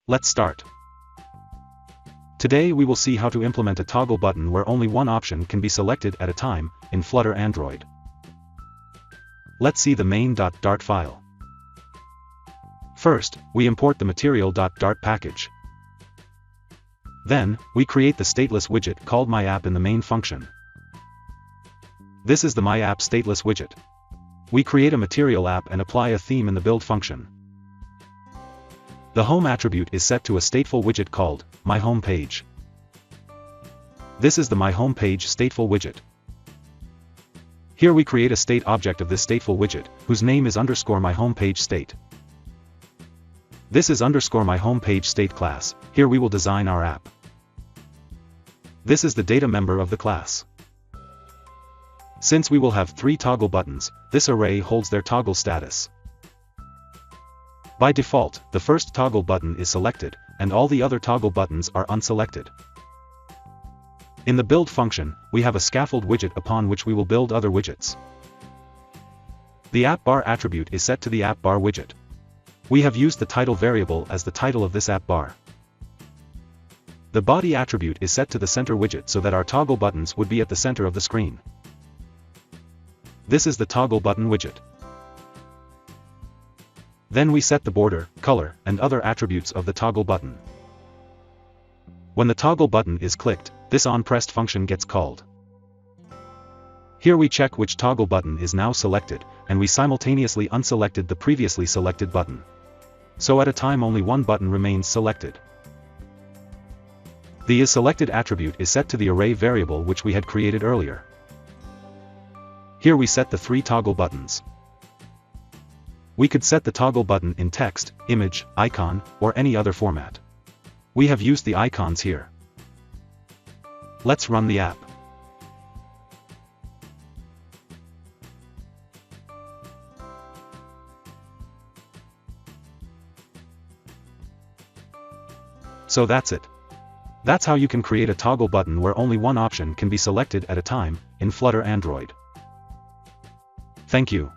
Let's start. Today we will see how to implement a toggle button where only one option can be selected at a time, in Flutter Android. Let's see the main.dart file. First, we import the material.dart package. Then, we create the stateless widget called myApp in the main function. This is the myApp stateless widget. We create a material app and apply a theme in the build function. The home attribute is set to a stateful widget called myHomePage. This is the myHomePage stateful widget. Here we create a state object of this stateful widget, whose name is _myHomePage state. This is _myHomePage state class. Here we will design our app. This is the data member of the class. Since we will have 3 toggle buttons, this array holds their toggle status. By default, the first toggle button is selected, and all the other toggle buttons are unselected. In the build function, we have a scaffold widget upon which we will build other widgets. The app bar attribute is set to the app bar widget. We have used the title variable as the title of this app bar. The body attribute is set to the center widget so that our toggle buttons would be at the center of the screen. This is the toggle button widget. Then we set the border, color, and other attributes of the toggle button. When the toggle button is clicked, this onPressed function gets called. Here we check which toggle button is now selected, and we simultaneously unselected the previously selected button. So at a time only one button remains selected. The isSelected attribute is set to the array variable which we had created earlier. Here we set the 3 toggle buttons. We could set the toggle button in text, image, icon, or any other format. We have used the icons here. Let's run the app. So that's it. That's how you can create a toggle button where only one option can be selected at a time, in Flutter Android. Thank you.